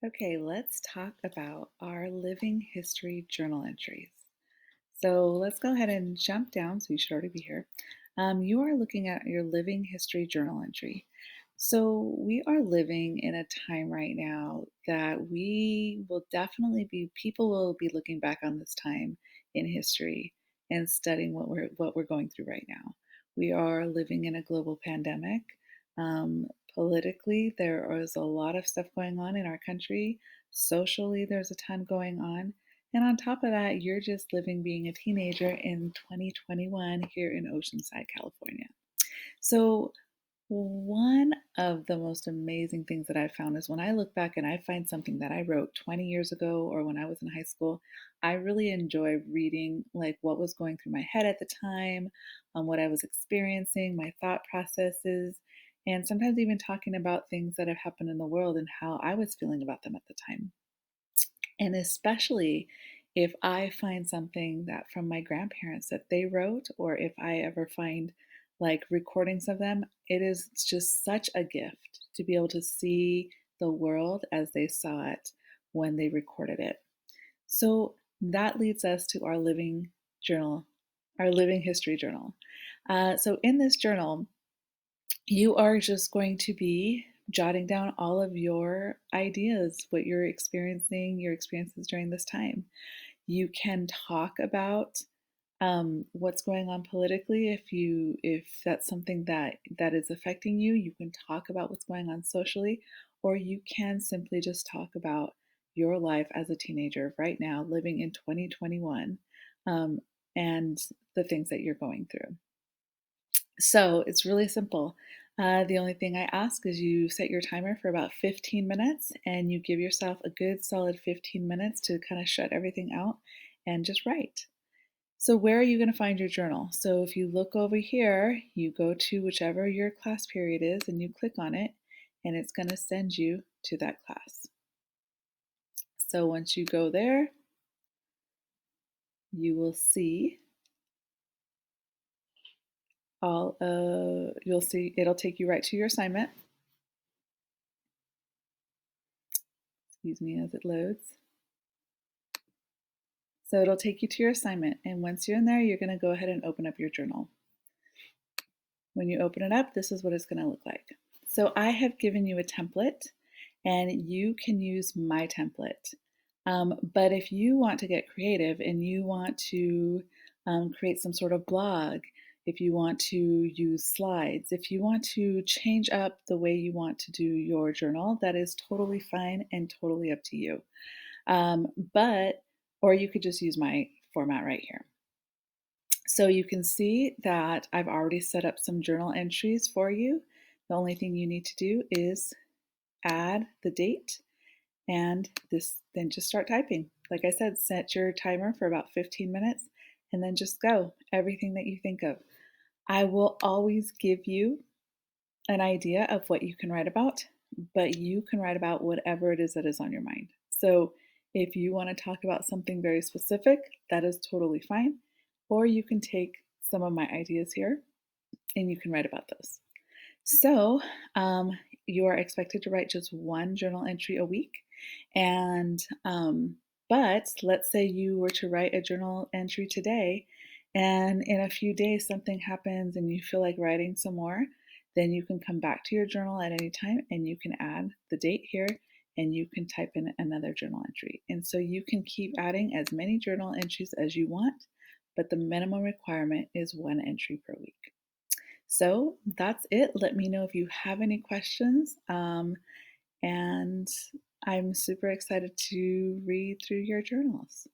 Okay, let's talk about our living history journal entries. So let's go ahead and jump down. So you should already be here. You are looking at your living history journal entry. So we are living in a time right now that we will definitely be, people will be looking back on this time in history and studying what we're going through right now. We are living in a global pandemic. Um, Politically, there is a lot of stuff going on in our country. Socially, there's a ton going on. And on top of that, you're just living being a teenager in 2021 here in Oceanside, California. So, one of the most amazing things that I've found is when I look back and I find something that I wrote 20 years ago or when I was in high school, I really enjoy reading like what was going through my head at the time, what I was experiencing, my thought processes, and sometimes even talking about things that have happened in the world and how I was feeling about them at the time. And especially if I find something that from my grandparents that they wrote, or if I ever find like recordings of them, it is just such a gift to be able to see the world as they saw it when they recorded it. So that leads us to our living journal, our living history journal. So in this journal, you are just going to be jotting down all of your ideas, what you're experiencing, your experiences during this time. You can talk about what's going on politically if that's something that is affecting you. You can talk about what's going on socially, or you can simply just talk about your life as a teenager right now, living in 2021, um, and the things that you're going through. So it's really simple. The only thing I ask is you set your timer for about 15 minutes and you give yourself a good solid 15 minutes to kind of shut everything out and just write. So, where are you going to find your journal? So, if you look over here, you go to whichever your class period is and you click on it, and it's going to send you to that class. So, once you go there, you will see you'll see it'll take you right to your assignment. Excuse me as it loads. So it'll take you to your assignment. And once you're in there, you're going to go ahead and open up your journal. When you open it up, this is what it's going to look like. So I have given you a template and you can use my template. But if you want to get creative and you want to create some sort of blog, if you want to use slides, if you want to change up the way you want to do your journal, that is totally fine and totally up to you. But, or you could just use my format right here. So you can see that I've already set up some journal entries for you. The only thing you need to do is add the date and this, then just start typing. Like I said, set your timer for about 15 minutes and then just go, everything that you think of. I will always give you an idea of what you can write about, but you can write about whatever it is that is on your mind. So if you want to talk about something very specific, that is totally fine. Or you can take some of my ideas here and you can write about those. So um, you are expected to write just one journal entry a week. And but let's say you were to write a journal entry today, and in a few days something happens and you feel like writing some more, then you can come back to your journal at any time and you can add the date here and you can type in another journal entry. And so you can keep adding as many journal entries as you want, but the minimum requirement is one entry per week. So that's it. Let me know if you have any questions. And I'm super excited to read through your journals.